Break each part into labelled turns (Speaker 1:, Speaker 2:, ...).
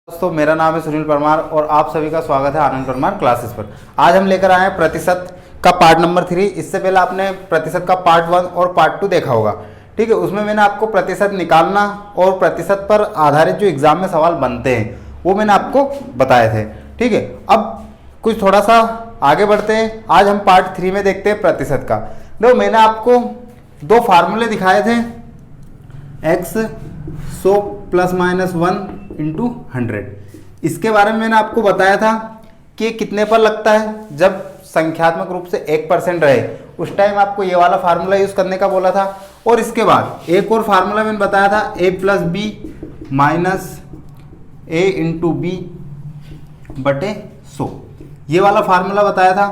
Speaker 1: दोस्तों मेरा नाम है सुनील परमार और आप सभी का स्वागत है आनंद परमार क्लासेस पर। आज हम लेकर आए हैं प्रतिशत का पार्ट नंबर 3। इससे पहले आपने प्रतिशत का पार्ट 1 और पार्ट 2 देखा होगा, ठीक है। उसमें मैंने आपको प्रतिशत निकालना और प्रतिशत पर आधारित जो एग्जाम में सवाल बनते हैं वो मैंने आपको बताए थे, ठीक है। अब कुछ थोड़ा सा आगे बढ़ते हैं। आज हम पार्ट 3 में देखते हैं प्रतिशत का। देखो मैंने आपको दो फार्मूले दिखाए थे, x 100 प्लस माइनस 1 इंटू 100। इसके बारे में मैंने आपको बताया था कि कितने पर लगता है। जब संख्यात्मक रूप से 1% रहे उस टाइम आपको ये वाला फार्मूला यूज करने का बोला था। और इसके बाद एक और फार्मूला मैंने बताया था, a plus B minus a into B बटे 100। ये वाला फार्मूला बताया था।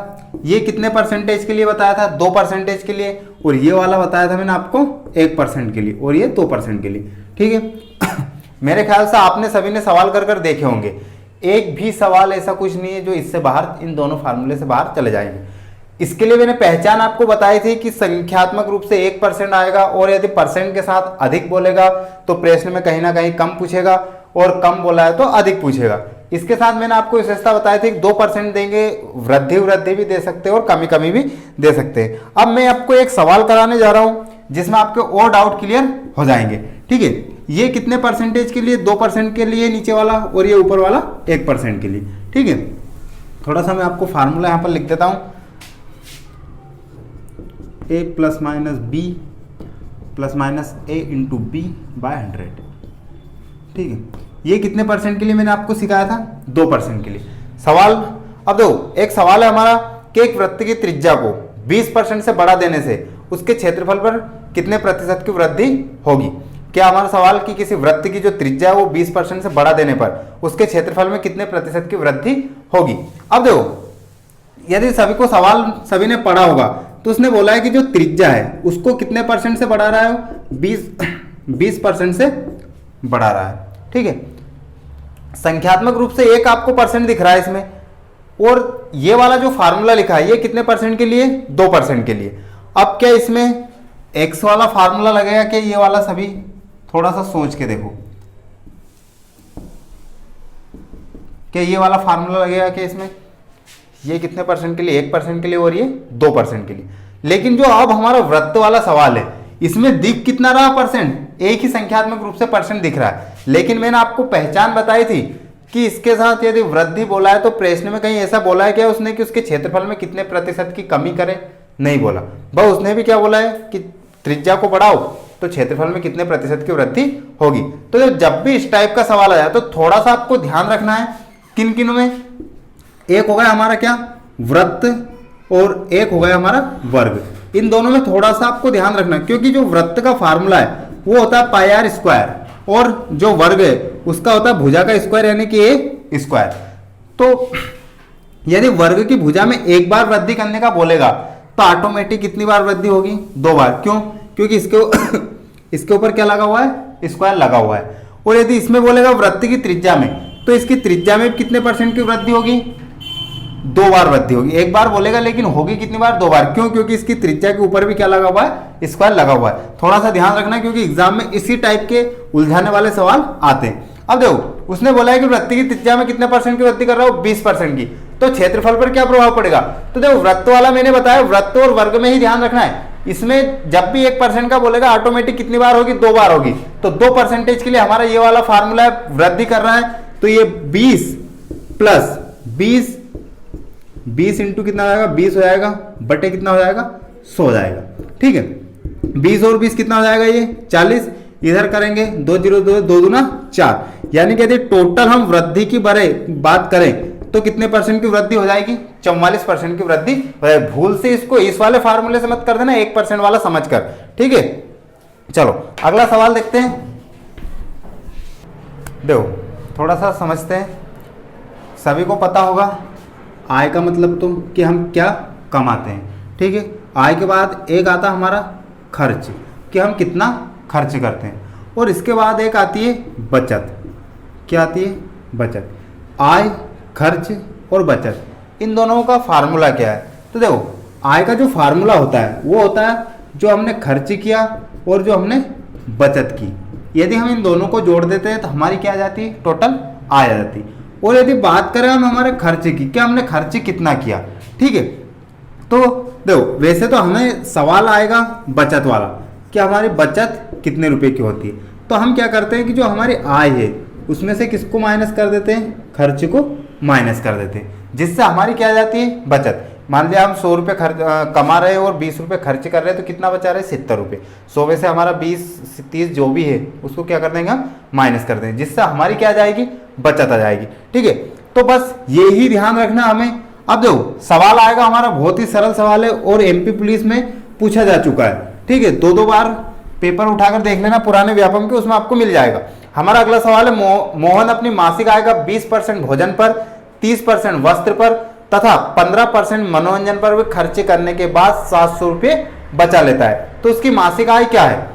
Speaker 1: ये कितने परसेंटेज के लिए बताया था? 2% के लिए। और ये वाला बताया था मैंने आपको 1% के लिए और ये 2% के लिए, ठीक है। मेरे ख्याल से आपने सभी ने सवाल कर कर देखे होंगे। एक भी सवाल ऐसा कुछ नहीं है जो इससे बाहर, इन दोनों फार्मूले से बाहर चले जाएंगे। इसके लिए मैंने पहचान आपको बताई थी कि संख्यात्मक रूप से 1% आएगा और यदि परसेंट के साथ अधिक बोलेगा तो प्रश्न में कहीं ना कहीं कम पूछेगा और कम बोला है तो अधिक पूछेगा। इसके साथ मैंने आपको विशेषता बताई थी कि 2% देंगे, वृद्धि भी दे सकते हैं और कमी भी दे सकते हैं। अब मैं आपको एक सवाल कराने जा रहा हूं जिसमें आपके और डाउट क्लियर हो जाएंगे, ठीक है। ये कितने परसेंटेज के लिए? 2% के लिए नीचे वाला और ये ऊपर वाला 1% के लिए, ठीक है। थोड़ा सा मैं आपको फार्मूला यहां पर लिख देता हूं, a plus minus B plus minus a into B by 100, ठीक है। ये कितने परसेंट के लिए मैंने आपको सिखाया था? 2% के लिए। सवाल अब दो, एक सवाल है हमारा कि एक वृत्त की त्रिज्या को 20% से बढ़ा देने से उसके क्षेत्रफल पर कितने प्रतिशत की वृद्धि होगी। क्या हमारा सवाल कि किसी वृत्त की जो त्रिज्या है वो 20% से बढ़ा देने पर उसके क्षेत्रफल में कितने प्रतिशत की वृद्धि होगी। अब देखो, यदि सभी को सवाल सभी ने पढ़ा होगा तो उसने बोला है कि जो त्रिज्या है उसको कितने परसेंट से बढ़ा रहा है? 20% से बढ़ा रहा है, ठीक है। संख्यात्मक रूप से एक आपको परसेंट दिख रहा है इसमें, और ये वाला जो फार्मूला लिखा है ये कितने परसेंट के लिए? 2% के लिए। अब क्या इसमें x वाला फार्मूला लगेगा कि ये वाला? सभी थोड़ा सा सोच के देखो, क्या ये वाला फार्मूला लगेगा कि इसमें? ये कितने परसेंट के लिए? 1% के लिए और ये 2% के लिए। लेकिन जो अब हमारा वृत्त वाला सवाल है इसमें दिख कितना रहा परसेंट? एक ही संख्यात्मक रूप से परसेंट दिख रहा है। लेकिन मैंने आपको पहचान बताई थी कि इसके साथ यदि वृद्धि बोला है तो प्रश्न में कहीं ऐसा बोला है क्या उसने कि उसके क्षेत्रफल में कितने प्रतिशत की कमी करे? नहीं बोला। बस उसने भी क्या बोला है कि त्रिज्या को बढ़ाओ तो क्षेत्रफल में कितने प्रतिशत की वृद्धि होगी। तो जब भी इस टाइप का सवाल आया तो थोड़ा सा आपको ध्यान रखना है किन किन में। एक हो गया हमारा क्या? वृत्त, और एक हो गया हमारा वर्ग। इन दोनों में थोड़ा सा आपको ध्यान रखना, क्योंकि जो वृत्त का फार्मूला है वो होता है पाई आर स्क्वायर और जो वर्ग है उसका होता है भुजा का स्क्वायर यानी कि ए स्क्वायर। तो यदि वर्ग की भुजा में एक बार वृद्धि करने का बोलेगा तो ऑटोमेटिक कितनी बार वृद्धि होगी? 2 बार। क्यों? क्योंकि इसके ऊपर क्या लगा हुआ है? स्क्वायर लगा हुआ है। और यदि इसमें बोलेगा वृत्त की त्रिज्या में तो इसकी त्रिज्या में कितने परसेंट की वृद्धि होगी? 2 बार वृद्धि होगी। एक बार बोलेगा लेकिन होगी कितनी बार? 2 बार। क्यों? क्योंकि इसकी त्रिज्या के ऊपर भी क्या लगा हुआ है? स्क्वायर लगा हुआ है। थोड़ा सा ध्यान रखना क्योंकि एग्जाम में इसी टाइप के उलझाने वाले सवाल आते हैं। अब देखो, उसने बोला है कि वृत्त की त्रिज्या में कितने परसेंट की वृद्धि कर रहा हो? 20% की। तो क्षेत्रफल पर क्या प्रभाव पड़ेगा? तो देखो, वृत्त वाला मैंने बताया वृत्त और वर्ग में ही ध्यान रखना है। इसमें जब भी 1% का बोलेगा ऑटोमेटिक कितनी बार होगी? 2 बार होगी। तो 2% के लिए हमारा ये वाला फार्मूला है, वृद्धि कर रहा है तो ये 20 प्लस 20 इंटू कितना हो जाएगा? 20 हो जाएगा बटे कितना हो जाएगा? 100 हो जाएगा, ठीक है। 20 और 20 कितना हो जाएगा? ये 40। इधर करेंगे 2 0 2 2 दूना 4, यानी कि यदि टोटल हम वृद्धि की बात करें तो कितने परसेंट की वृद्धि हो जाएगी? 44% की वृद्धि हो जाएगी। भूल से इसको इस वाले फार्मूले से मत कर देना, 1% वाला समझकर, ठीक है। चलो अगला सवाल देखते हैं। देखो थोड़ा सा समझते हैं। सभी को पता होगा आय का मतलब तो कि हम क्या कमाते हैं, ठीक है। आय के बाद एक आता हमारा खर्च, कि हम कितना खर्च करते हैं, और इसके बाद एक आती है बचत। क्या आती है? बचत। आय, खर्च और बचत, इन दोनों का फार्मूला क्या है? तो देखो, आय का जो फार्मूला होता है वो होता है जो हमने खर्च किया और जो हमने बचत की। यदि हम इन दोनों को जोड़ देते हैं तो हमारी क्या आ जाती है? टोटल आय आ जाती। और यदि बात करें हम हमारे खर्चे की, क्या हमने खर्चे कितना किया, ठीक है, तो देखो वैसे तो हमें सवाल आएगा बचत वाला कि हमारी बचत कितने रुपए की होती है। तो हम क्या करते हैं कि जो हमारी आय है उसमें से किसको माइनस कर देते हैं, खर्च को माइनस कर देते हैं, जिससे हमारी क्या आ जाती है, बचत। मान लिया हम 100 रुपये कमा रहे हैं और 20 रुपये खर्च कर रहे हैं, तो कितना बचा रहे हैं, 70 रुपये। 100 में से हमारा 20-30 जो भी है उसको क्या कर देंगे हम, माइनस कर देंगे, जिससे हमारी क्या आ जाएगी, बचत आ जाएगी। ठीक है, तो बस ये ही ध्यान रखना हमें। अब देखो सवाल आएगा हमारा, बहुत ही सरल सवाल है और MP पुलिस में पूछा जा चुका है। ठीक है, 2-2 बार पेपर उठाकर देख लेना पुराने व्यापम के, उसमें आपको मिल जाएगा। हमारा अगला सवाल है, मोहन अपनी मासिक आय का 20% भोजन पर, 30% वस्त्र पर तथा 15% मनोरंजन पर भी खर्च करने के बाद 700 रुपये बचा लेता है। तो उसकी मासिक आय क्या है।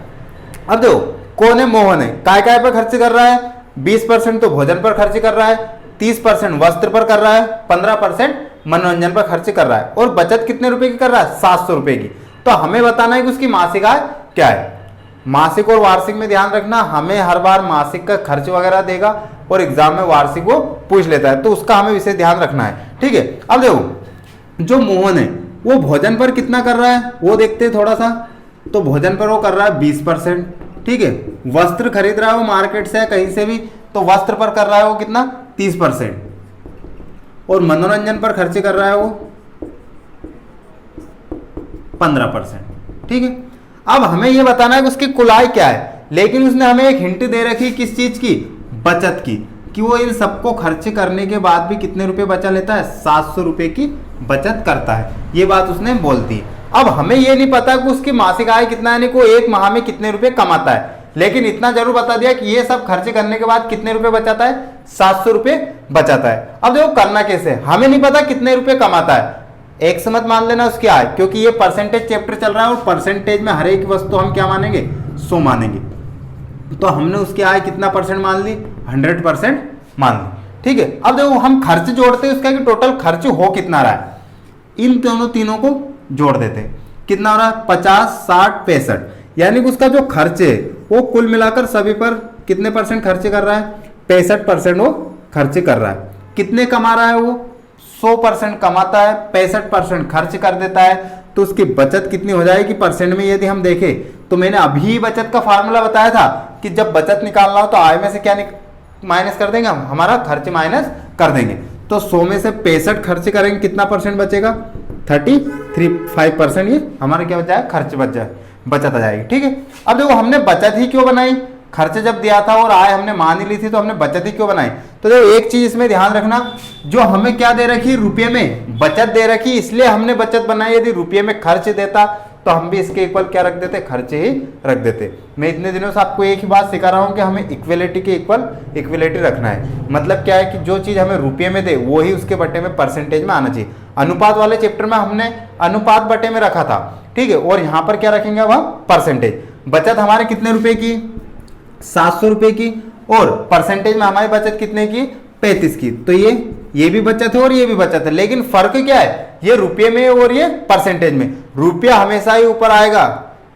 Speaker 1: अब देखो कौन है, मोहन है, काय काय पर खर्च कर रहा है, 20% तो भोजन पर खर्च कर रहा है, 30% वस्त्र पर कर रहा है, 15% मनोरंजन पर खर्च कर रहा है, और बचत कितने रुपए की कर रहा है, 700 रुपए की। तो हमें बताना है कि उसकी मासिक आय क्या है। मासिक और वार्षिक में ध्यान रखना, हमें हर बार मासिक का खर्च वगैरह देगा और एग्जाम में वार्षिक वो पूछ लेता है, तो उसका हमें विशेष ध्यान रखना है। ठीक है, अब देखो जो मोहन है वो भोजन पर कितना कर रहा है वो देखते हैं थोड़ा सा। तो भोजन पर वो कर रहा है 20%। ठीक है, वस्त्र खरीद रहा है वो मार्केट से कहीं से भी, तो वस्त्र पर कर रहा है वो कितना, 30%। और मनोरंजन पर खर्च कर रहा है वो 15%। ठीक है, अब हमें ये बताना है कि उसकी कुल आय क्या है, लेकिन उसने हमें एक हिंट दे रखी किस चीज की, बचत की, कि वो इन सबको खर्च करने के बाद भी कितने रुपए बचा लेता है, 700 रुपए की बचत करता है। ये बात उसने बोल दी। अब हमें ये नहीं पता कि उसकी मासिक आय कितना, यानी को एक माह में कितने रुपए कमाता है, लेकिन इतना जरूर बता दिया कि ये सब खर्च करने के बाद कितने रुपए बचाता है, 700 रुपए बचाता है। अब देखो करना कैसे, हमें नहीं पता कितने रुपए कमाता है, एक से मत मान लेना उसकी आय, क्योंकि ये परसेंटेज चैप्टर चल रहा है और परसेंटेज में हर एक वस्तु हम क्या मानेंगे, 100 मानेंगे। तो हमने उसकी आय कितना परसेंट मान ली, 100% मान ली। ठीक है, अब देखो हम खर्च जोड़ते हैं उसका कि टोटल खर्च हो कितना रहा है, इन दोनों तीनों को जोड़ देते हैं, कितना हो रहा है, 50, 60, 65, यानी कि उसका जो खर्च है वो कुल मिलाकर सभी पर कितने परसेंट खर्च कर रहा है, 65% वो खर्च कर रहा है। कितने कमा रहा है वो, 100% कमाता है, 65% खर्च कर देता है। तो उसकी बचत कितनी हो जाएगी परसेंट में, यदि हम देखें तो मैंने अभी बचत का फार्मूला बताया था कि जब बचत निकालना हो तो आय में से क्या माइनस कर देंगे, हम हमारा खर्च माइनस कर देंगे। तो 100 में से 65 खर्च करेंगे, कितना परसेंट बचेगा, 35% ये हमारा क्या बचा है, खर्च बचत आ जाएगी। ठीक है, अब देखो हमने बचत ही क्यों बनाई, खर्च जब दिया था और आय हमने मान ही ली थी, तो हमने बचत ही क्यों बनाई। तो देखो एक चीज इसमें ध्यान रखना, जो हमें क्या दे रखी, रुपये में बचत दे रखी, इसलिए हमने बचत बनाई। यदि रुपये में खर्च देता तो हम भी इसके इक्वल क्या रख देते, खर्च ही रख देते। मैं इतने दिनों से आपको एक ही बात सिखा रहा हूं कि हमें इक्वलिटी के इक्वल इक्वलिटी रखना है। मतलब क्या है कि जो चीज हमें रुपये में दे वो ही उसके बटे में परसेंटेज में आना चाहिए। अनुपात वाले चैप्टर में हमने अनुपात बटे में रखा था, ठीक है, और यहाँ पर क्या रखेंगे वह परसेंटेज। बचत हमारे कितने रुपए की, 700 रुपए की, और परसेंटेज में हमारी बचत कितने की, 35 की। तो ये भी बचत है और ये भी बचत है, लेकिन फर्क क्या है, ये रुपये में और ये परसेंटेज में। रुपया हमेशा ही ऊपर आएगा,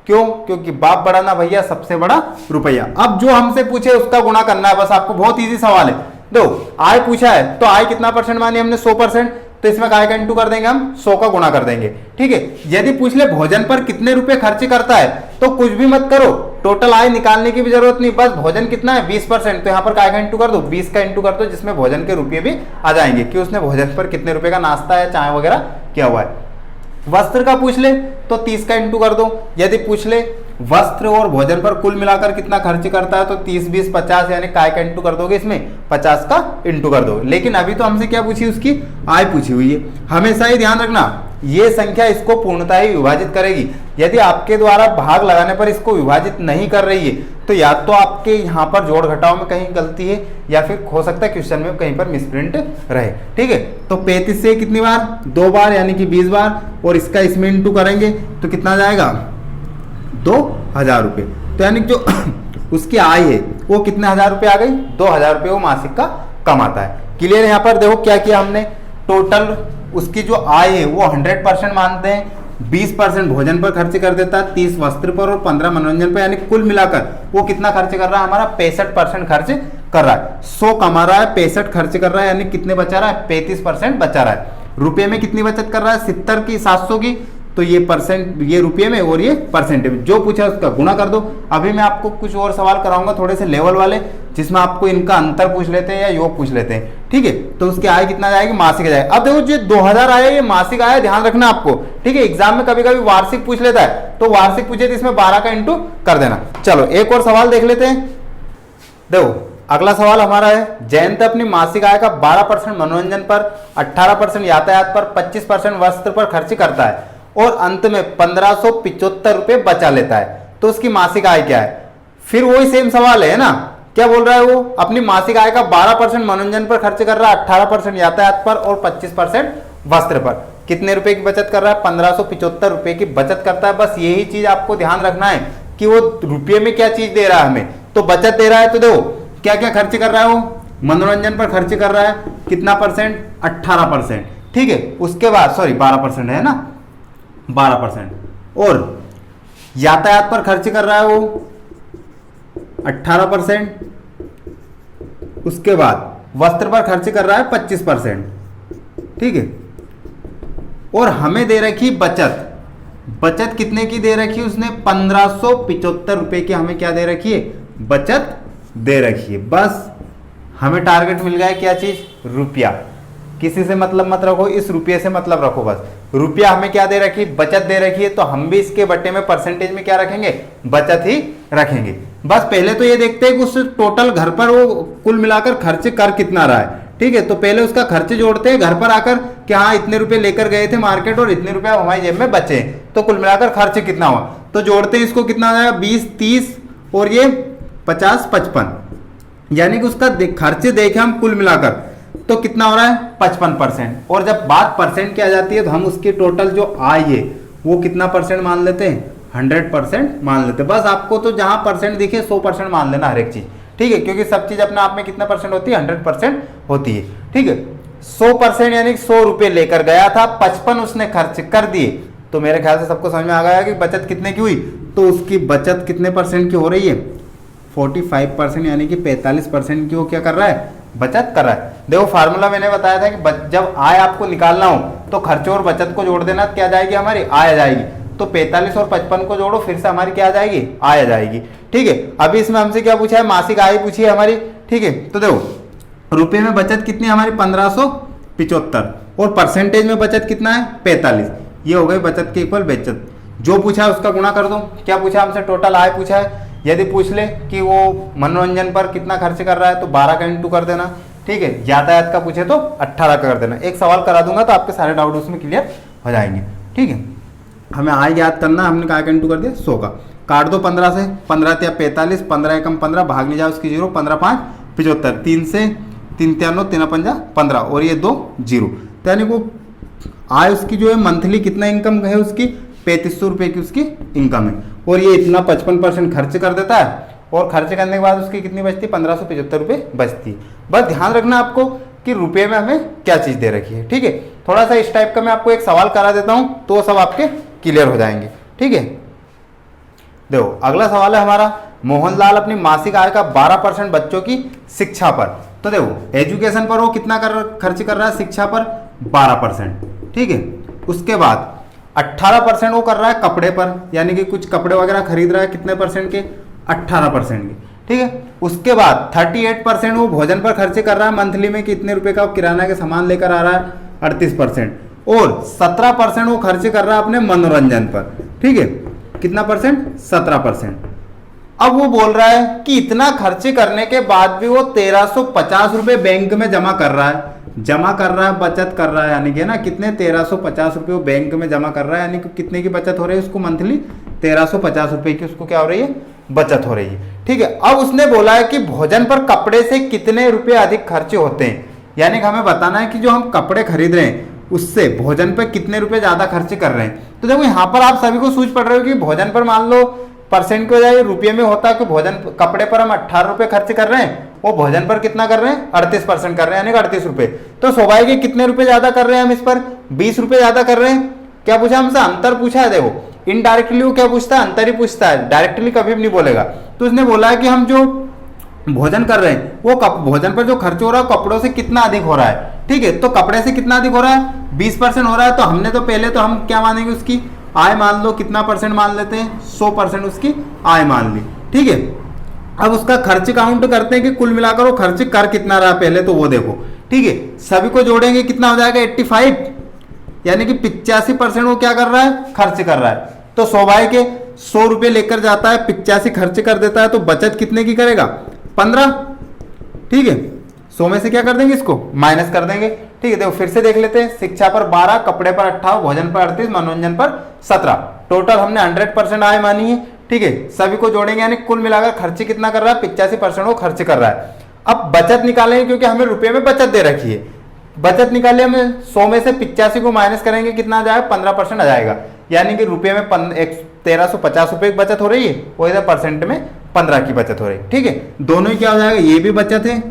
Speaker 1: क्यों, क्योंकि बाप बड़ा ना भैया, सबसे बड़ा रुपया। अब जो हमसे पूछे उसका गुणा करना है बस, आपको बहुत इजी सवाल है। दो आय पूछा है तो आय कितना परसेंट मानी हमने, 100%, तो इसमें काय का इंटू कर देंगे हम, 100 का गुणा कर देंगे। ठीक है, यदि पूछ ले भोजन पर कितने रुपए खर्च करता है, तो कुछ भी मत करो, टोटल आय निकालने की भी जरूरत नहीं, बस भोजन कितना है 20%, तो यहाँ पर काय का इंटू कर दो, 20 का इंटू कर दो, जिसमें भोजन के रुपये भी आ जाएंगे कि उसने भोजन पर कितने रुपए का नाश्ता या चाय वगैरह किया हुआ है। वस्त्र का पूछ ले तो 30 का इंटू कर दो। यदि पूछ ले वस्त्र और भोजन पर कुल मिलाकर कितना खर्च करता है, तो 30, 20, 50, यानी काय का इंटू कर दोगे, इसमें 50 का इंटू कर दो। लेकिन अभी तो हमसे क्या पूछी, उसकी आय पूछी हुई है। हमेशा ही ध्यान रखना ये संख्या इसको पूर्णतः ही विभाजित करेगी। यदि आपके द्वारा भाग लगाने पर इसको विभाजित नहीं कर रही है, तो या तो आपके यहाँ पर जोड़ घटाव में कहीं गलती है, या फिर हो सकता है क्वेश्चन में कहीं पर मिसप्रिंट रहे। ठीक है, तो 35 से कितनी बार, 2 बार, यानी कि 20 बार, और इसका इसमें इंटू करेंगे तो कितना जाएगा, 2000 रुपये। तो यानी जो उसकी आय है वो कितने हजार रुपये आ गई, 2000 रुपये वो मासिक का कमाता है। क्लियर, यहाँ पर देखो क्या किया हमने, टोटल उसकी जो आय है वो 100% मानते हैं, 20% भोजन पर खर्च कर देता है, 30 वस्त्र पर और 15 मनोरंजन पर, यानी कुल मिलाकर वो कितना खर्च कर रहा है हमारा 65% खर्च कर रहा है। 100 कमा रहा है, 65 खर्च कर रहा है, यानी कितने बचा रहा है 35% बचा रहा है। रुपये में कितनी बचत कर रहा है 70 की 700 की, तो ये परसेंट, ये रुपये में और ये परसेंटेज में, जो पूछा उसका गुणा कर दो। अभी मैं आपको कुछ और सवाल कराऊंगा थोड़े से लेवल वाले, जिसमें आपको इनका अंतर पूछ लेते हैं या योग पूछ लेते हैं, ठीक है। तो उसकी आय कितना जाएगी, मासिक जाएगा। अब देखो जो 2000 आया ये मासिक आया, ध्यान रखना आपको, ठीक है। एग्जाम में कभी कभी वार्षिक पूछ लेता है, तो वार्षिक पूछे तो इसमें 12 का इंटू कर देना। चलो एक और सवाल देख लेते हैं। देखो अगला सवाल हमारा है, जयंत अपनी मासिक आय का 12% मनोरंजन पर, 18% यातायात पर, 25% वस्त्र पर खर्च करता है और अंत में 1575 रुपए बचा लेता है, तो उसकी मासिक आय क्या है। फिर वही सेम सवाल है ना, क्या बोल रहा है वो, अपनी मासिक आय का 12% मनोरंजन पर खर्च कर रहा है, 18% यातायात पर और 25% वस्त्र पर। कितने रुपए की बचत कर रहा है, 1575 रुपए की बचत करता है। बस यही चीज आपको ध्यान रखना है कि वो रुपये में क्या चीज दे रहा है हमें, तो बचत दे रहा है। तो देखो क्या क्या खर्च कर रहा है वो, मनोरंजन पर खर्च कर रहा है कितना परसेंट, 18%, ठीक है। उसके बाद सॉरी 12% है ना, 12%, और यातायात पर खर्च कर रहा है वो 18%, उसके बाद वस्त्र पर खर्च कर रहा है 25%, ठीक है। और हमें दे रखी बचत, बचत कितने की दे रखी है उसने, 1575 रुपए की हमें क्या दे रखी है, बचत दे रखी है। बस हमें टारगेट मिल गया, क्या चीज, रुपया। किसी से मतलब मत रखो, इस रुपये से मतलब रखो। बस रुपया हमें क्या दे रखी, बचत दे रखी है, तो हम भी इसके बट्टे में परसेंटेज में क्या रखेंगे, बचत ही रखेंगे। बस पहले तो ये देखते हैं कि उस टोटल घर पर वो कुल मिलाकर खर्च कर कितना रहा है, ठीक है। तो पहले उसका खर्च जोड़ते हैं घर पर आकर कि हाँ इतने रुपए लेकर गए थे मार्केट और इतने रुपए हमारी जेब में बचे, तो कुल मिलाकर खर्च कितना हुआ। तो जोड़ते हैं, इसको कितना आया 20, 30 और ये 50, 55, यानी कि उसका खर्च देखे हम कुल मिलाकर तो कितना हो रहा है 55%। और जब बात परसेंट की आ जाती है तो हम उसकी टोटल जो आय है वो कितना परसेंट मान लेते हैं, 100% मान लेते हैं। बस आपको तो जहां परसेंट दिखे 100% मान लेना हर एक चीज, ठीक है, क्योंकि सब चीज अपने आप में कितना परसेंट होती है, 100% होती है, ठीक है। 100% यानी 100 रुपए लेकर गया था, 55 उसने खर्च कर दिए, तो मेरे ख्याल से सबको समझ में आ गया कि बचत कितने की हुई। तो उसकी बचत कितने परसेंट की हो रही है, 45%, यानी कि 45% की वो क्या कर रहा है, बचत कर रहा है। देखो फार्मूला मैंने बताया था कि जब आय आपको निकालना हो तो खर्च और बचत को जोड़ देना, क्या जाएगी हमारी, आय आ जाएगी। तो 45 और 55 को जोड़ो, फिर से हमारी क्या आ जाएगी, आय आ जाएगी, ठीक है। अभी इसमें हमसे क्या पूछा है, मासिक आय पूछी है हमारी, ठीक है। तो देखो रुपये में बचत कितनी है हमारी 1575 और परसेंटेज में बचत कितना है 45, ये हो गई बचत के इक्वल बचत। जो पूछा है उसका गुणा कर दो। क्या पूछा हमसे, टोटल आय पूछा है। यदि पूछ ले कि वो मनोरंजन पर कितना खर्च कर रहा है तो 12 का इंटू कर देना, ठीक है। यातायात का पूछे तो 18 का कर देना। एक सवाल करा दूंगा तो आपके सारे डाउट उसमें क्लियर हो जाएंगे, ठीक है। हमें आय याद करना, हमने क्या इंटू कर दिया 100 का, काट दो 15 से, 15 या 45, 15 एकम 15, भाग नहीं जाओ उसकी 0, 15 5 75, 3 से 3 3 9 3 5 15 और ये 2 0, तो यानी वो आय उसकी जो है मंथली कितना इनकम है उसकी 3500 रुपये की उसकी इनकम है। और ये इतना 55% खर्च कर देता है और खर्च करने के बाद उसकी कितनी बचती है 1575 रुपये बचती है। बस ध्यान रखना आपको कि रुपये में हमें क्या चीज़ दे रखी है, ठीक है। थोड़ा सा इस टाइप का मैं आपको एक सवाल करा देता हूँ तो सब आपके क्लियर हो जाएंगे, ठीक है। देखो अगला सवाल है हमारा, मोहनलाल अपनी मासिक आय का 12% बच्चों की शिक्षा पर। तो देखो एजुकेशन पर वो कितना खर्च कर रहा है, शिक्षा पर 12%, ठीक है। उसके बाद 18% वो कर रहा है कपड़े पर, यानी कि कुछ कपड़े वगैरह खरीद रहा है, कितने परसेंट के, 18% के, ठीक है। उसके बाद 38% वो भोजन पर खर्च कर रहा है मंथली में, कितने रुपए का वो किराना के सामान लेकर आ रहा है, 38%। और 17% वो खर्च कर रहा है अपने मनोरंजन पर, ठीक है। कितना परसेंट, 17%। अब वो बोल रहा है कि इतना खर्च करने के बाद भी वो 1350 रुपए बैंक में जमा कर रहा है, बचत कर रहा है, यानी कि ना कितने 1350 रुपए वो बैंक में जमा कर रहा है, यानी कि कितने की बचत हो रही है उसको मंथली, 1350 रुपए की उसको क्या हो रही है, बचत हो रही है, ठीक है। अब उसने बोला है कि भोजन पर कपड़े से कितने रुपए अधिक खर्चे होते हैं, यानी कि हमें बताना है कि जो हम कपड़े खरीद रहे हैं उससे भोजन पर कितने रुपए ज्यादा खर्च कर रहे हैं। तो देखो यहाँ पर आप सभी को सूझ पड़ रहे हो कि भोजन पर मान लो परसेंट की बजाय रुपये में होता है कि भोजन कपड़े पर हम 18 रुपए खर्च कर रहे हैं, वो भोजन पर कितना कर रहे हैं 38% कर रहे हैं, यानी कि 38 रुपए। तो स्वाभाविक कितने रुपए ज्यादा कर रहे हैं हम इस पर, 20 रुपए ज्यादा कर रहे हैं। क्या पूछा हमसे, अंतर पूछा है। देखो इनडायरेक्टली वो क्या पूछता है, अंतर ही पूछता है, डायरेक्टली कभी भी नहीं बोलेगा। तो उसने बोला है कि हम जो भोजन कर रहे हैं वो भोजन पर जो खर्च हो रहा है कपड़ों से कितना अधिक हो रहा है। ठीक है, तो कपड़े से कितना अधिक हो रहा है, 20% हो रहा है। तो हमने तो पहले तो हम क्या मानेंगे, उसकी आय मान लो, कितना परसेंट मान लेते हैं, 100% उसकी आय मान ली। ठीक है, अब उसका खर्च काउंट करते हैं कि कुल मिलाकर वो खर्च कर कितना रहा पहले, तो वो देखो। ठीक है, सभी को जोड़ेंगे कितना हो जाएगा, 85, यानी कि 85% वो क्या कर रहा है, खर्च कर रहा है। तो स्वाभाविक है 100 रुपये लेकर जाता है, 85 खर्च कर देता है, तो बचत कितने की करेगा, 15। ठीक है, 100 में से क्या कर देंगे, इसको माइनस कर देंगे। ठीक है, देखो फिर से देख लेते हैं। शिक्षा पर 12, कपड़े पर 28, भोजन पर 38, मनोरंजन पर 17। टोटल हमने 100% आय मानी है। ठीक है, सभी को जोड़ेंगे यानी कुल मिलाकर खर्च कितना कर रहा है, 85% वो खर्च कर रहा है। अब बचत निकालेंगे क्योंकि हमें रुपए में बचत दे रखी है। बचत निकाले, हमें 100 में से 85 को माइनस करेंगे, कितना आ जाएगा, 15% आ जाएगा। यानी कि रुपये में 1350 रुपये की बचत हो रही है और इधर परसेंट में 15 की बचत हो रही है। ठीक है, दोनों ही क्या हो जाएगा, ये भी बचत है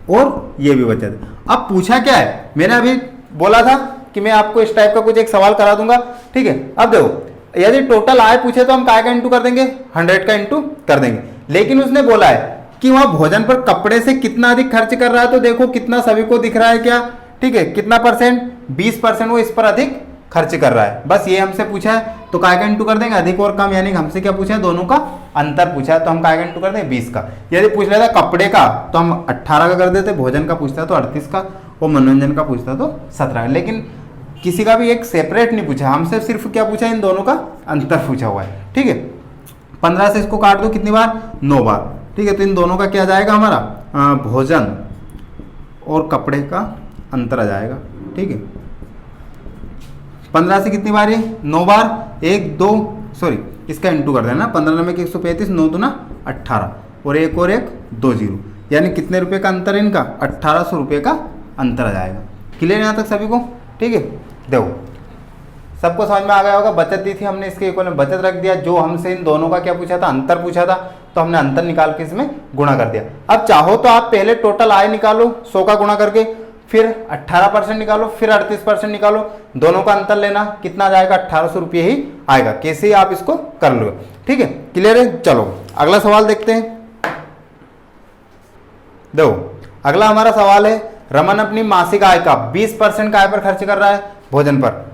Speaker 1: और ये भी बचत है। अब पूछा क्या है, मैंने अभी बोला था कि मैं आपको इस टाइप का कुछ एक सवाल करा दूंगा। ठीक है, अब देखो यदि टोटल आय पूछे तो हम काय का इंटू कर देंगे, 100 का इंटू कर देंगे। लेकिन उसने बोला है कि वहां भोजन पर कपड़े से कितना अधिक खर्च कर रहा है, तो देखो कितना सभी को दिख रहा है क्या। ठीक है, कितना परसेंट, 20% वो इस पर अधिक खर्च कर रहा है। बस ये हमसे पूछा है तो काय का इंटू कर देंगे, अधिक और कम, यानी हमसे क्या पूछा है, दोनों का अंतर पूछा है, तो हम काय का इंटू कर देंगे 20 का। यदि पूछ लेता कपड़े का तो हम 18 का कर देते, भोजन का पूछता तो 38 का, और मनोरंजन का पूछता तो 17 का। लेकिन किसी का भी एक सेपरेट नहीं पूछा, हमसे सिर्फ क्या पूछा, इन दोनों का अंतर पूछा हुआ है। ठीक है, 15 से इसको काट दो कितनी बार, 9 बार। ठीक है, तो इन दोनों का क्या जाएगा हमारा, भोजन और कपड़े का अंतर आ जाएगा। ठीक है, 15 से कितनी बार है, 9 बार, 1 2 सॉरी इसका इंटू कर देना, 15 में 135, 9 दूना 18, और एक 2 जीरो, यानी कितने रुपए का अंतर है इनका, 1800 रुपये का अंतर आ जाएगा। क्लियर यहाँ तक सभी को। ठीक है, देखो सबको समझ में आ गया होगा। बचत दी थी हमने, इसके इक्वल में बचत रख दिया। जो हमसे इन दोनों का क्या पूछा था, अंतर पूछा था, तो हमने अंतर निकाल के इसमें गुणा कर दिया। अब चाहो तो आप पहले टोटल आय निकालो 100 का गुणा करके, फिर 18% निकालो, फिर 38% निकालो, दोनों का अंतर लेना, कितना आ जाएगा, 1800 रुपये ही आएगा। कैसे ही आप इसको कर लो। ठीक है, क्लियर है। चलो अगला सवाल देखते हैं। देखो अगला हमारा सवाल है, रमन अपनी मासिक आय का 20% का आय पर खर्च कर रहा है, भोजन पर।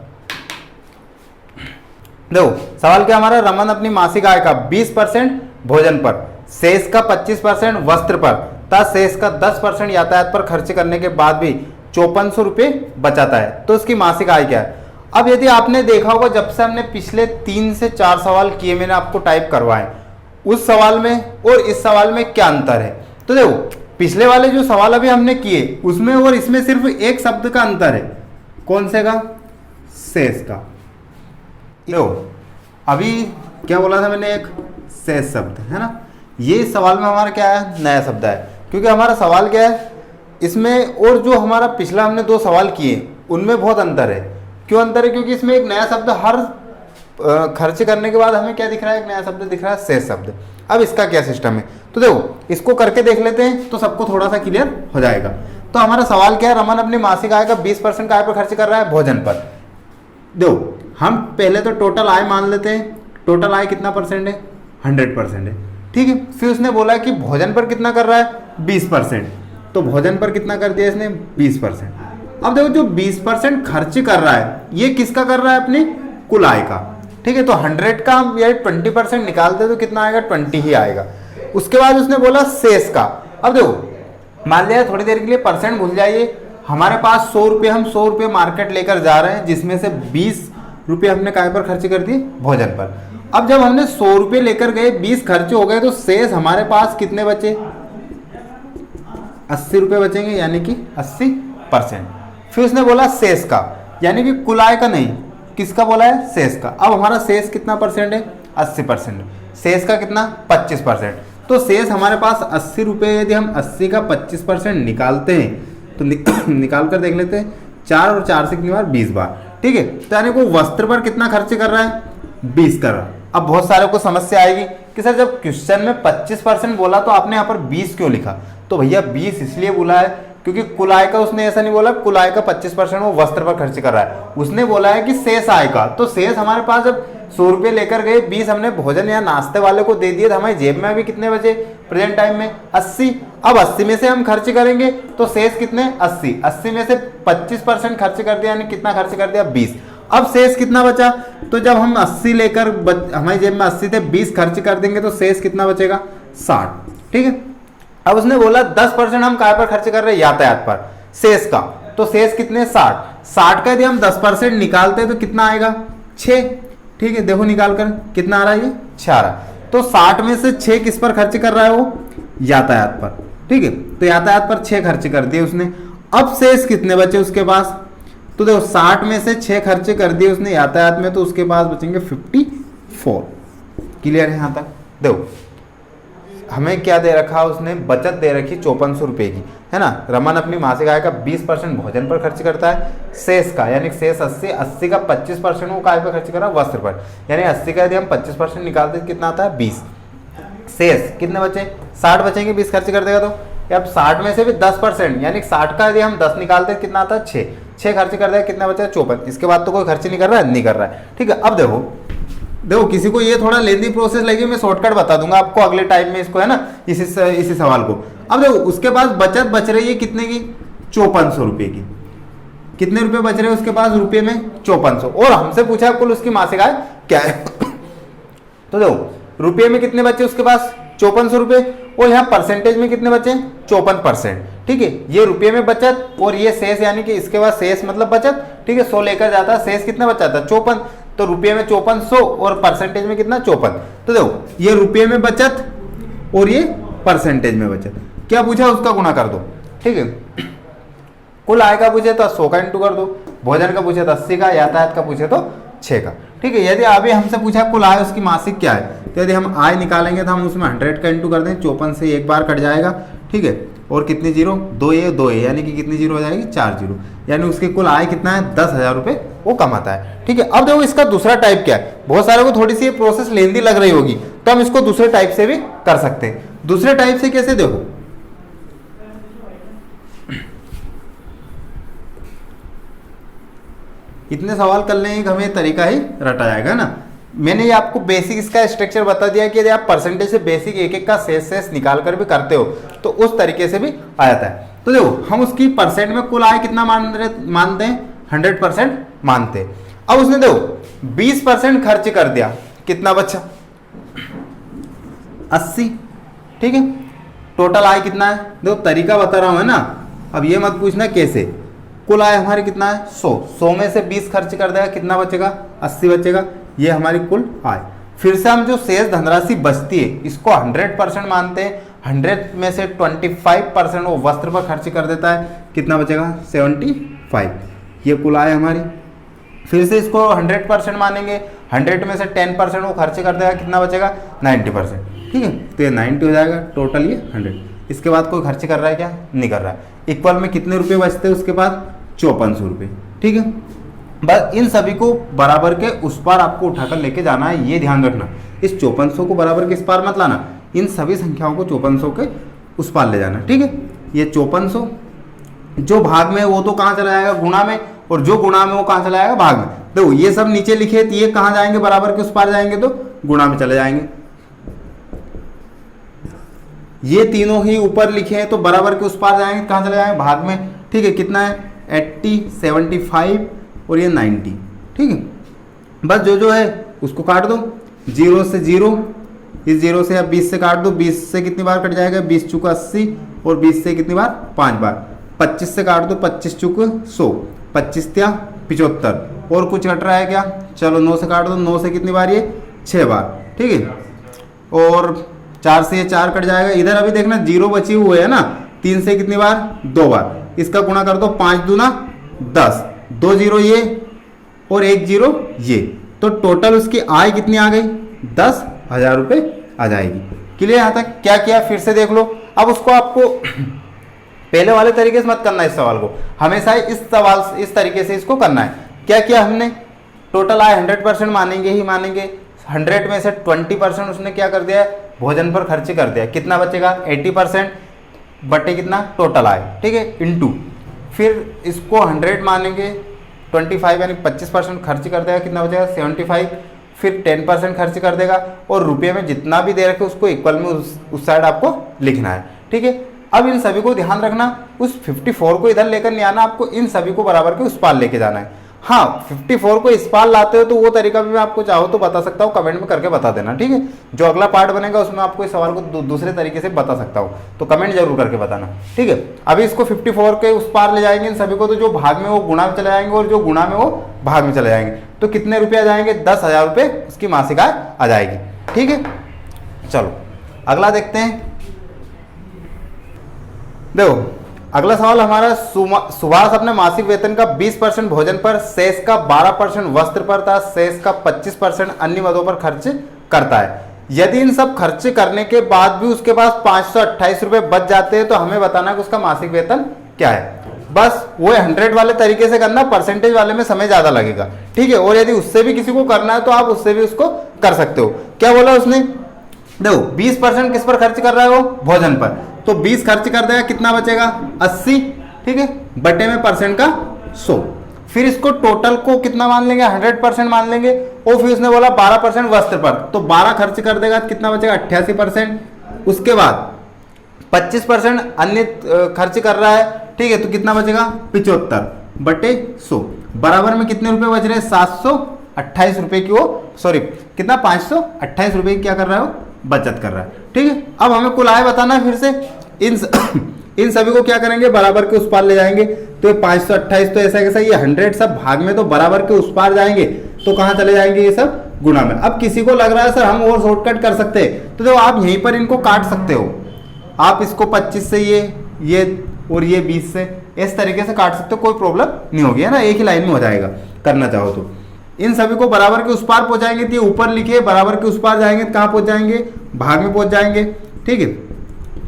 Speaker 1: देखो सवाल क्या हमारा, रमन अपनी मासिक आय का 20% भोजन पर, शेष का 25% वस्त्र पर तथा शेष का 10% यातायात पर खर्च करने के बाद भी 5400 रुपये बचाता है, तो उसकी मासिक आय क्या है। अब यदि आपने देखा होगा, जब से हमने पिछले 3 से 4 सवाल किए, मैंने आपको टाइप करवाए, उस सवाल में और इस सवाल में क्या अंतर है। तो देखो पिछले वाले जो सवाल अभी हमने किए उसमें और इसमें सिर्फ एक शब्द का अंतर है। कौन से का, शेष का। देखो अभी क्या बोला था मैंने, एक शेष शब्द है ना, ये सवाल में हमारा क्या है, नया शब्द है। क्योंकि हमारा सवाल क्या है इसमें, और जो हमारा पिछला हमने 2 सवाल किए उनमें बहुत अंतर है। क्यों अंतर है, क्योंकि इसमें एक नया शब्द, हर खर्च करने के बाद हमें क्या दिख रहा है, एक नया शब्द दिख रहा है, शेष शब्द। अब इसका क्या सिस्टम है, तो देखो इसको करके देख लेते हैं तो सबको थोड़ा सा क्लियर हो जाएगा। तो हमारा सवाल क्या है, रमन अपनी मासिक आय का 20% का आय पर खर्च कर रहा है भोजन पर। देखो हम पहले तो टोटल आय मान लेते हैं, टोटल आय कितना परसेंट है, 100% है। ठीक है, फिर उसने बोला कि भोजन पर कितना कर रहा है, 20%, तो भोजन पर कितना कर दिया इसने, 20%। अब देखो जो 20% खर्च कर रहा है ये किसका कर रहा है, अपनी कुल आय का। ठीक है, तो 100 का या 20% निकालते तो कितना आएगा, 20 ही आएगा। उसके बाद उसने बोला शेष का। अब देखो मान लिया थोड़ी देर के लिए परसेंट भूल जाइए, हमारे पास 100 रुपये, हम 100 रुपये मार्केट लेकर जा रहे हैं, जिसमें से 20 रुपये हमने काय पर खर्च कर दिए, भोजन पर। अब जब हमने 100 रुपये लेकर गए, 20 खर्च हो गए, तो शेष हमारे पास कितने बचे, 80 रुपये बचेंगे, यानी कि 80%। फिर उसने बोला शेष का, यानी कि कुल आय का नहीं, किसका बोला है, शेष का। अब हमारा शेष कितना परसेंट है, 80%। शेष का कितना, 25%। तो शेष हमारे पास 80 रुपये, यदि हम 80 का 25% निकालते हैं तो निकाल कर देख लेते हैं, 4 और 4 से कितनी बार, 20 बार। ठीक है, तो यानी को वस्त्र पर कितना खर्च कर रहा है, 20 कर रहा है। अब बहुत सारे को समस्या आएगी कि सर जब क्वेश्चन में 25% बोला तो आपने यहाँ पर 20 क्यों लिखा, तो भैया 20 इसलिए बोला है क्योंकि कुल आय का उसने ऐसा नहीं बोला कुल आय का 25% वो वस्त्र पर खर्च कर रहा है, उसने बोला है कि शेष आय का। तो शेष हमारे पास जब 100 रुपये लेकर गए, 20 हमने भोजन या नाश्ते वाले को दे दिए, तो हमारी जेब में अभी कितने बचे प्रेजेंट टाइम में 80। अब 80 में से हम खर्च करेंगे तो शेष कितने 80, 80 में से 25% खर्च कर दिया, यानी कितना खर्च कर दिया 20। अब शेष कितना बचा, तो जब हम 80 लेकर हमारी जेब में 80 थे, 20 खर्च कर देंगे तो शेष कितना बचेगा 60। ठीक है, अब उसने बोला 10% हम काय पर खर्च कर रहे हैं, यातायात पर, शेष का। तो शेष कितने 60 का यदि हम 10% निकालते हैं तो कितना आएगा 6। ठीक है, देखो निकाल कर कितना आ रहा है, ये 6 आ रहा है। तो 60 में से 6 किस पर खर्च कर रहा है वो, यातायात पर। ठीक है, तो यातायात पर 6 खर्च कर दिए उसने। अब शेष कितने बचे उसके पास, तो देखो 60 में से 6 खर्च कर दिए उसने यातायात में, तो उसके पास बचेंगे 54। क्लियर है यहाँ तक। देखो हमें क्या दे रखा उसने, बचत दे रखी 5400 रुपये की, है ना। रमन अपनी मासिक आय का 20% भोजन पर खर्च करता है, शेष का यानी शेष 80 का 25% वो काय पर खर्च कर रहा है, वस्त्र पर, यानी 80 का यदि हम 25% निकालते हैं कितना आता है 20। शेष कितने बचे 60 बचेंगे, 20 खर्च कर देगा तो। अब 60 में से भी 10% यानी 60 का यदि हम 10 निकालते हैं कितना आता है 6 खर्च कर देगा, कितना बचा 54। इसके बाद तो कोई खर्च नहीं कर रहा है, नहीं कर रहा है। ठीक है, अब देखो किसी को ये थोड़ा लेंदी प्रोसेस लगी, मैं शॉर्टकट बता दूंगा आपको अगले टाइम में इसको, है ना, इसी सवाल को। अब देखो उसके पास बचत बच रही है कितने की 5400 रुपये की। कितने रुपए बच रहे हैं उसके पास रुपये में 5400, और हमसे पूछा कुल उसकी मासिक आय क्या है। तो देखो रुपये में कितने बचे उसके पास 5400 रुपये, और यहाँ परसेंटेज में कितने बचे 54%। ठीक है, ये रुपये में बचत और ये शेष, यानी कि इसके बाद शेष मतलब बचत। ठीक है, 100 लेकर जाता, शेष कितना बचा था 54, तो रुपये में 5400 और परसेंटेज में कितना 54। तो देखो ये रुपये में बचत और ये परसेंटेज में बचत। क्या पूछा उसका गुणा कर दो। ठीक है, कुल आय का पूछे तो 100 का इंटू कर दो, भोजन का पूछे तो 80 का, यातायात का पूछे तो 6 का। ठीक है, यदि अभी हमसे पूछा कुल आय उसकी मासिक क्या है, तो यदि हम आय निकालेंगे तो हम उसमें 100 का इंटू कर दें, 54 से एक बार कट जाएगा। ठीक है, और कितनी जीरो 2 ए, यानी कि कितनी जीरो हो जाएगी 4 जीरो, यानी उसकी कुल आय कितना है 10,000 रुपये वो कमाता है। ठीक है, अब देखो इसका दूसरा टाइप क्या है, बहुत सारे को थोड़ी सी ये प्रोसेस लेंदी लग रही होगी, तो हम इसको दूसरे टाइप से भी कर सकते हैं। दूसरे टाइप से कैसे, देखो इतने सवाल कर लेंगे हमें तरीका ही रटा जाएगा ना। मैंने ये आपको बेसिक इसका स्ट्रक्चर बता दिया कि यदि आप परसेंटेज से बेसिक एक का शेष निकाल कर भी करते हो तो उस तरीके से भी आ जाता है। तो देखो हम उसकी परसेंट में कुल आय कितना मानते हैं 100% मानते हैं। अब उसने देखो 20% खर्च कर दिया, कितना बचा 80। ठीक है, टोटल आय कितना है, देखो तरीका बता रहा हूं, है ना। अब ये मत पूछना कैसे, कुल आय हमारी कितना है 100 में से 20 खर्च कर देगा, कितना बचेगा 80 बचेगा, ये हमारी कुल आय। फिर से हम जो शेष धनराशि बचती है इसको 100% मानते हैं, 100 में से 25% वो वस्त्र पर खर्च कर देता है, कितना बचेगा 75, ये कुल आय हमारी। फिर से इसको 100% मानेंगे, 100 में से 10% वो खर्च कर देगा, कितना बचेगा 90%। ठीक है, तो ये 90 हो जाएगा, टोटल ये 100। इसके बाद कोई खर्च कर रहा है क्या, नहीं कर रहा है। इक्वल में कितने रुपए बचते हैं उसके बाद 5400 रुपये। ठीक है, बस इन सभी को बराबर के उस पार आपको उठाकर लेके जाना है, ये ध्यान रखना। इस 5400 को बराबर के इस पार मत लाना, इन सभी संख्याओं को 5400 के उस पार ले जाना। ठीक है, ये 5400 जो भाग में है वो तो कहाँ चला जाएगा गुणा में, और जो गुणा में वो कहाँ चला जाएगा भाग में। देखो ये सब नीचे लिखे तो ये कहाँ जाएंगे, बराबर के उस पार जाएंगे तो गुणा में चले जाएंगे। ये तीनों ही ऊपर लिखे हैं तो बराबर के उस पार जाएंगे, कहाँ चले जाएंगे भाग में। ठीक है, कितना है 80, 75 और ये 90। ठीक है, बस जो है उसको काट दो, 0 से 0, इस 0 से आप 20 से काट दो, 20 से कितनी बार कट जाएगा 20 चुका 80, और 20 से कितनी बार 5 बार, 25 से काट दो 25 चुक 100, 25 त्या 75, और कुछ कट रहा है क्या, चलो 9 से काट दो, 9 से कितनी बार ये 6 बार। ठीक है, और 4 से ये 4 कट जाएगा, इधर अभी देखना 0 बची हुई है ना, 3 से कितनी बार 2 बार, इसका गुणा कर दो 5 दूना 10, 2 0 ये और 1 0 ये, तो टोटल उसकी आय कितनी आ गई 10,000 रुपये आ जाएगी। क्लियर यहाँ तक, क्या किया फिर से देख लो। अब उसको आपको पहले वाले तरीके से मत करना, इस सवाल को हमेशा इस तरीके से इसको करना है। क्या किया हमने, टोटल आय 100% मानेंगे ही मानेंगे, 100 में से 20% उसने क्या कर दिया भोजन पर खर्च कर दिया, कितना बचेगा 80%। बटे कितना टोटल आए, ठीक है, इनटू फिर इसको 100 मानेंगे, 25 यानी 25% खर्च कर देगा, कितना बचेगा 75, फिर 10% खर्च कर देगा और रुपये में जितना भी दे रखे उसको इक्वल में उस साइड आपको लिखना है, ठीक है। अब इन सभी को ध्यान रखना, उस 54 को इधर लेकर नहीं आना, आपको इन सभी को बराबर के उस पार लेके जाना है। हाँ, 54 को इस पार लाते हो तो वो तरीका भी मैं आपको चाहो तो बता सकता हूँ, कमेंट में करके बता देना, ठीक है। जो अगला पार्ट बनेगा उसमें आपको इस सवाल को दूसरे तरीके से बता सकता हूँ, तो कमेंट जरूर करके बताना, ठीक है। अभी इसको 54 के उस पार ले जाएंगे इन सभी को, तो जो भाग में वो गुणा में चले जाएंगे और जो गुणा में वो भाग में चले जाएंगे, तो कितने रुपये आ जाएंगे, 10,000 रुपये उसकी मासिक आय आ जाएगी, ठीक है। चलो अगला देखते हैं। देखो अगला सवाल हमारा, सुभाष अपने मासिक वेतन का 20% भोजन पर, शेष का 12% वस्त्र पर तथा शेष का 25% अन्य मदों पर खर्च करता है। यदि इन सब खर्च करने के बाद भी उसके पास 528 रुपये बच जाते हैं तो हमें बताना है कि उसका मासिक वेतन क्या है। बस वो 100 वाले तरीके से करना, परसेंटेज वाले में समय ज्यादा लगेगा, ठीक है। और यदि उससे भी किसी को करना है तो आप उससे भी उसको कर सकते हो। क्या बोला उसने, देखो 20% किस पर खर्च कर रहा है वो, भोजन पर, तो 20 खर्च कर देगा, कितना बचेगा 80, ठीक है, बटे में परसेंट का 100। फिर इसको टोटल को कितना मान लेंगे, 100% मान लेंगे। और फिर उसने बोला 12% वस्त्र पर, तो 12 खर्च कर देगा, कितना बचेगा 88%। उसके बाद 25% अन्य खर्च कर रहा है, ठीक है, तो कितना बचेगा 75 बटे 100, बराबर में कितने रुपए बच रहे हैं, 728 रुपए की वो, सॉरी कितना 528 रुपए की क्या कर रहा है वो, बचत कर रहा है, ठीक है। अब हमें कुल आय बताना है, फिर से इन सभी को क्या करेंगे, बराबर के उस पार ले जाएंगे। तो ये 528 तो ऐसा कैसा, ये 100 सब भाग में तो बराबर के उस पार जाएंगे, तो कहाँ चले जाएंगे ये सब, गुणा में। अब किसी को लग रहा है सर हम और शॉर्टकट कर सकते हैं, तो देखो आप यहीं पर इनको काट सकते हो, आप इसको 25 से ये और ये 20 से, इस तरीके से काट सकते हो, कोई प्रॉब्लम नहीं होगी, है ना, एक ही लाइन में हो जाएगा करना चाहो तो। इन सभी को बराबर के उस पार पहुंचाएंगे, तो ये ऊपर लिखिए, बराबर के उस पार जाएंगे, कहाँ पहुंच जाएंगे, भाग में पहुंच जाएंगे, ठीक है।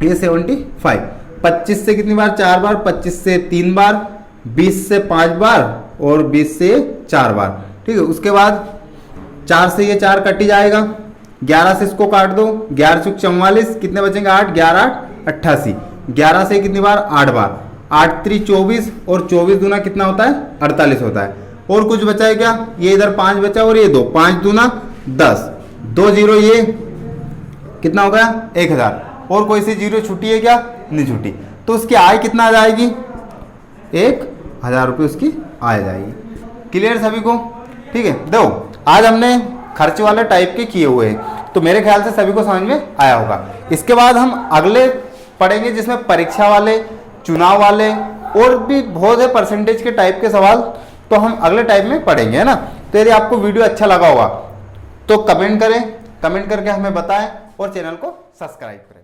Speaker 1: ये 75, 25 से कितनी बार, 4 बार, 25 से 3 बार, 20 से 5 बार और 20 से 4 बार, ठीक है। उसके बाद 4 से ये 4 कट ही जाएगा, 11 से इसको काट दो, 11 चुक 44, कितने बचेंगे 8, 11 8 88, 11 से कितनी बार 8 बार, 8 3 24 और 24 दूना कितना होता है 48 होता है। और कुछ बचा है क्या, ये इधर 5 बचा और ये 2, 5 दूना 10, 2 जीरो, ये कितना हो गया 1000, और कोई सी जीरो छुट्टी है क्या, नहीं छुट्टी, तो उसकी आय कितना आ जाएगी, 1000 रुपये उसकी आय जाएगी। क्लियर सभी को, ठीक है। देखो आज हमने खर्च वाले टाइप के किए हुए हैं, तो मेरे ख्याल से सभी को समझ में आया होगा। इसके बाद हम अगले पढ़ेंगे जिसमें परीक्षा वाले, चुनाव वाले और भी बहुत है परसेंटेज के टाइप के सवाल, तो हम अगले टाइप में पढ़ेंगे, है ना। तो यदि आपको वीडियो अच्छा लगा होगा तो कमेंट करें, कमेंट करके हमें बताएं और चैनल को सब्सक्राइब करें।